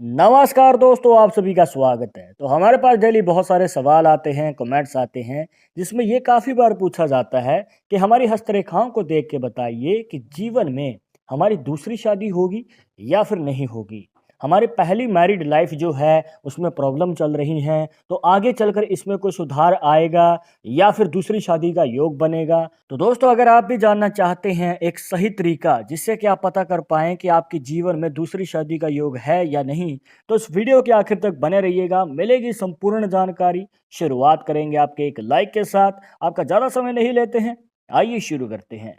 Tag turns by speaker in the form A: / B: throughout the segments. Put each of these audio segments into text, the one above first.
A: नमस्कार दोस्तों, आप सभी का स्वागत है। तो हमारे पास डेली बहुत सारे सवाल आते हैं, कमेंट्स आते हैं, जिसमें ये काफ़ी बार पूछा जाता है कि हमारी हस्तरेखाओं को देख के बताइए कि जीवन में हमारी दूसरी शादी होगी या फिर नहीं होगी। हमारी पहली मैरिड लाइफ जो है उसमें प्रॉब्लम चल रही हैं, तो आगे चलकर इसमें कोई सुधार आएगा या फिर दूसरी शादी का योग बनेगा। तो दोस्तों, अगर आप भी जानना चाहते हैं एक सही तरीका जिससे कि आप पता कर पाएँ कि आपके जीवन में दूसरी शादी का योग है या नहीं, तो इस वीडियो के आखिर तक बने रहिएगा, मिलेगी संपूर्ण जानकारी। शुरुआत करेंगे आपके एक लाइक के साथ। आपका ज़्यादा समय नहीं लेते हैं, आइए शुरू करते हैं।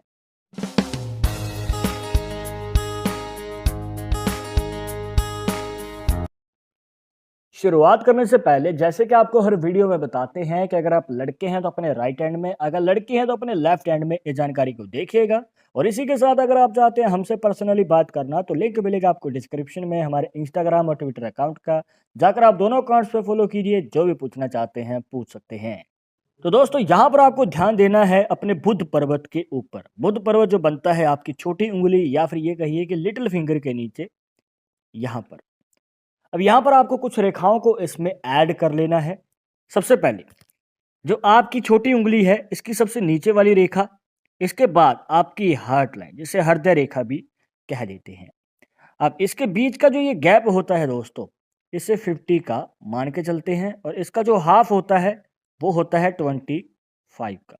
A: शुरुआत करने से पहले जैसे कि आपको हर वीडियो में बताते हैं कि अगर आप लड़के हैं तो अपने राइट हैंड में, अगर लड़की हैं तो अपने लेफ्ट हैंड में ये जानकारी को देखिएगा। और इसी के साथ अगर आप चाहते हैं हमसे पर्सनली बात करना तो लिंक मिलेगा आपको डिस्क्रिप्शन में हमारे इंस्टाग्राम और ट्विटर अकाउंट का। जाकर आप दोनों अकाउंट्स पे फॉलो कीजिए, जो भी पूछना चाहते हैं पूछ सकते हैं। तो दोस्तों, यहाँ पर आपको ध्यान देना है अपने बुध पर्वत के ऊपर। बुध पर्वत जो बनता है आपकी छोटी उंगली या फिर ये कहिए कि लिटिल फिंगर के नीचे, यहाँ पर। अब यहाँ पर आपको कुछ रेखाओं को इसमें ऐड कर लेना है। सबसे पहले जो आपकी छोटी उंगली है इसकी सबसे नीचे वाली रेखा, इसके बाद आपकी हार्ट लाइन जिसे हृदय रेखा भी कह देते हैं। अब इसके बीच का जो ये गैप होता है दोस्तों, इसे 50 का मान के चलते हैं और इसका जो हाफ होता है वो होता है 25 का।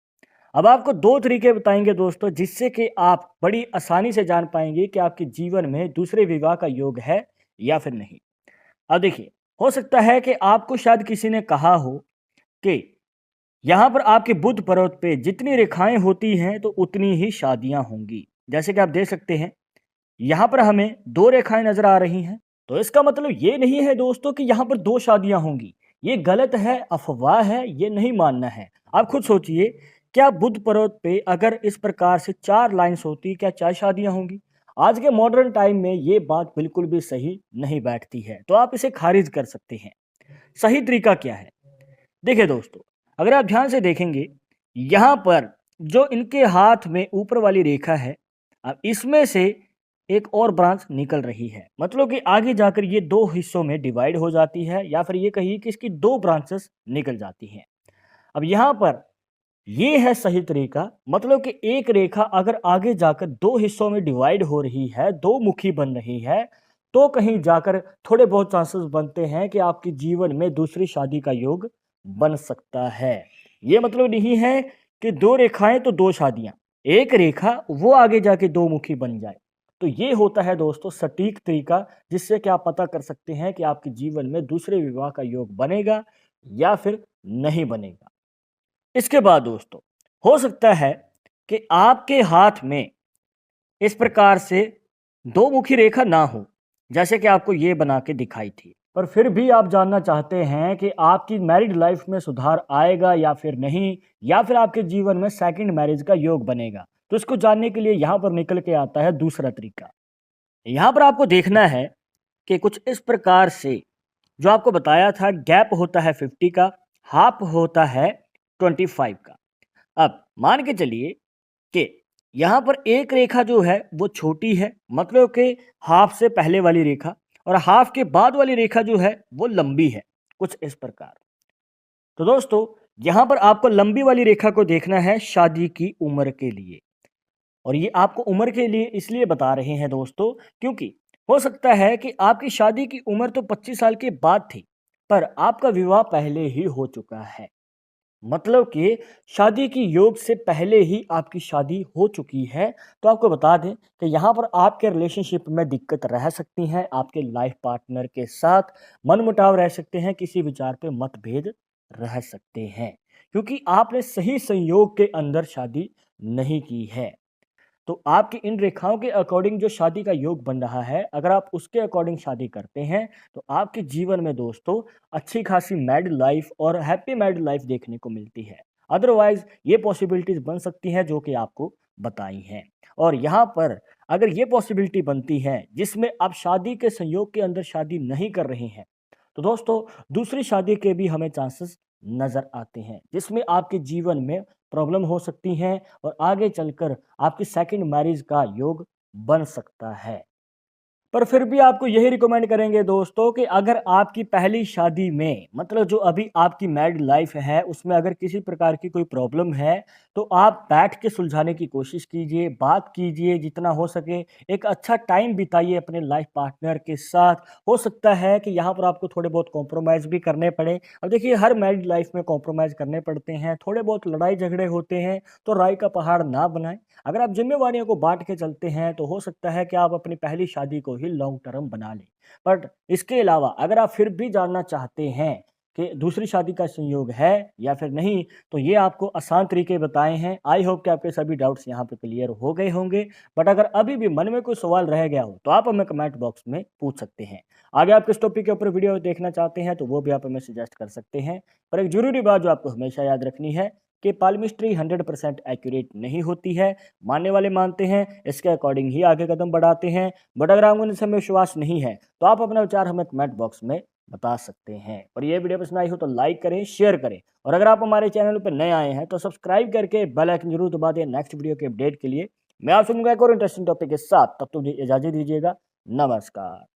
A: अब आपको दो तरीके बताएंगे दोस्तों, जिससे कि आप बड़ी आसानी से जान पाएंगे कि आपके जीवन में दूसरे विवाह का योग है या फिर नहीं। अब देखिए, हो सकता है कि आपको शायद किसी ने कहा हो कि यहाँ पर आपके बुध पर्वत पे जितनी रेखाएं होती हैं तो उतनी ही शादियां होंगी। जैसे कि आप देख सकते हैं यहाँ पर हमें दो रेखाएं नजर आ रही हैं, तो इसका मतलब ये नहीं है दोस्तों कि यहाँ पर दो शादियां होंगी। ये गलत है, अफवाह है, ये नहीं मानना है। आप खुद सोचिए, क्या बुध पर्वत पे अगर इस प्रकार से चार लाइंस होती, क्या चार शादियां होंगी? आज के मॉडर्न टाइम में ये बात बिल्कुल भी सही नहीं बैठती है, तो आप इसे खारिज कर सकते हैं। सही तरीका क्या है? देखिए दोस्तों, अगर आप ध्यान से देखेंगे, यहाँ पर जो इनके हाथ में ऊपर वाली रेखा है, अब इसमें से एक और ब्रांच निकल रही है। मतलब कि आगे जाकर ये दो हिस्सों में डिवाइड हो जाती है, या फिर ये कहिए कि इसकी दो ब्रांचेस निकल जाती हैं। अब यहाँ पर ये है सही तरीका। मतलब कि एक रेखा अगर आगे जाकर दो हिस्सों में डिवाइड हो रही है, दो मुखी बन रही है, तो कहीं जाकर थोड़े बहुत चांसेस बनते हैं कि आपके जीवन में दूसरी शादी का योग बन सकता है। ये मतलब नहीं है कि दो रेखाएं तो दो शादियां, एक रेखा वो आगे जाके दो मुखी बन जाए। तो ये होता है दोस्तों सटीक तरीका, जिससे कि आप पता कर सकते हैं कि आपके जीवन में दूसरे विवाह का योग बनेगा या फिर नहीं बनेगा। इसके बाद दोस्तों, हो सकता है कि आपके हाथ में इस प्रकार से दो मुखी रेखा ना हो, जैसे कि आपको ये बना के दिखाई थी, पर फिर भी आप जानना चाहते हैं कि आपकी मैरिड लाइफ में सुधार आएगा या फिर नहीं, या फिर आपके जीवन में सेकंड मैरिज का योग बनेगा। तो इसको जानने के लिए यहाँ पर निकल के आता है दूसरा तरीका। यहाँ पर आपको देखना है कि कुछ इस प्रकार से जो आपको बताया था, गैप होता है 50 का, हाफ होता है 25 का। अब मान के चलिए कि यहाँ पर एक रेखा जो है वो छोटी है, मतलब कि हाफ से पहले वाली रेखा, और हाफ के बाद वाली रेखा जो है वो लंबी है, कुछ इस प्रकार। तो दोस्तों, यहाँ पर आपको लंबी वाली रेखा को देखना है शादी की उम्र के लिए। और ये आपको उम्र के लिए इसलिए बता रहे हैं दोस्तों, क्योंकि हो सकता है कि आपकी शादी की उम्र तो 25 साल के बाद थी, पर आपका विवाह पहले ही हो चुका है। मतलब कि शादी की योग से पहले ही आपकी शादी हो चुकी है। तो आपको बता दें कि यहाँ पर आपके रिलेशनशिप में दिक्कत रह सकती है, आपके लाइफ पार्टनर के साथ मनमुटाव रह सकते हैं, किसी विचार पे मतभेद रह सकते हैं, क्योंकि आपने सही संयोग के अंदर शादी नहीं की है। तो आपकी इन रेखाओं के अकॉर्डिंग जो शादी का योग बन रहा है, अगर आप उसके अकॉर्डिंग शादी करते हैं तो आपके जीवन में दोस्तों अच्छी खासी मैरिड लाइफ और हैप्पी मैरिड लाइफ देखने को मिलती है। अदरवाइज ये पॉसिबिलिटीज बन सकती हैं जो कि आपको बताई हैं। और यहाँ पर अगर ये पॉसिबिलिटी बनती है जिसमें आप शादी के संयोग के अंदर शादी नहीं कर रहे हैं, तो दोस्तों दूसरी शादी के भी हमें चांसेस नजर आते हैं, जिसमें आपके जीवन में प्रॉब्लम हो सकती हैं और आगे चलकर आपकी सेकंड मैरिज का योग बन सकता है। पर फिर भी आपको यही रिकमेंड करेंगे दोस्तों कि अगर आपकी पहली शादी में मतलब जो अभी आपकी मैरिड लाइफ है उसमें अगर किसी प्रकार की कोई प्रॉब्लम है तो आप बैठ के सुलझाने की कोशिश कीजिए, बात कीजिए जितना हो सके, एक अच्छा टाइम बिताइए अपने लाइफ पार्टनर के साथ। हो सकता है कि यहाँ पर आपको थोड़े बहुत कॉम्प्रोमाइज़ भी करने पड़े। अब देखिए हर मैरिड लाइफ में कॉम्प्रोमाइज़ करने पड़ते हैं, थोड़े बहुत लड़ाई झगड़े होते हैं, तो राई का पहाड़ ना बनाएं। अगर आप ज़िम्मेवारियों को बाँट के चलते हैं, तो हो सकता है कि आप अपनी पहली शादी को ही लॉन्ग टर्म बना लें। बट इसके अलावा अगर आप फिर भी जानना चाहते हैं कि दूसरी शादी का संयोग है या फिर नहीं, तो ये आपको आसान तरीके बताए हैं। आई होप कि आपके सभी डाउट्स यहाँ पे क्लियर हो गए होंगे। बट अगर अभी भी मन में कोई सवाल रह गया हो, तो आप हमें कमेंट बॉक्स में पूछ सकते हैं। आगे आप किस टॉपिक के ऊपर वीडियो देखना चाहते हैं, तो वो भी आप हमें सजेस्ट कर सकते हैं। पर एक ज़रूरी बात जो आपको हमेशा याद रखनी है कि पाल्मिस्ट्री 100% एक्यूरेट नहीं होती है। मानने वाले मानते हैं, इसके अकॉर्डिंग ही आगे कदम बढ़ाते हैं। बट अगर आपको इनसे में विश्वास नहीं है, तो आप अपना विचार हमें कमेंट बॉक्स में बता सकते हैं। और ये वीडियो पसंद आई हो तो लाइक करें, शेयर करें। और अगर आप हमारे चैनल पर नए आए हैं तो सब्सक्राइब करके बेल आइकन जरूर दबा दें नेक्स्ट वीडियो के अपडेट के लिए। मैं आपसे मिलूंगा एक और इंटरेस्टिंग टॉपिक के साथ, तब तक मुझे इजाज़त दीजिएगा। नमस्कार।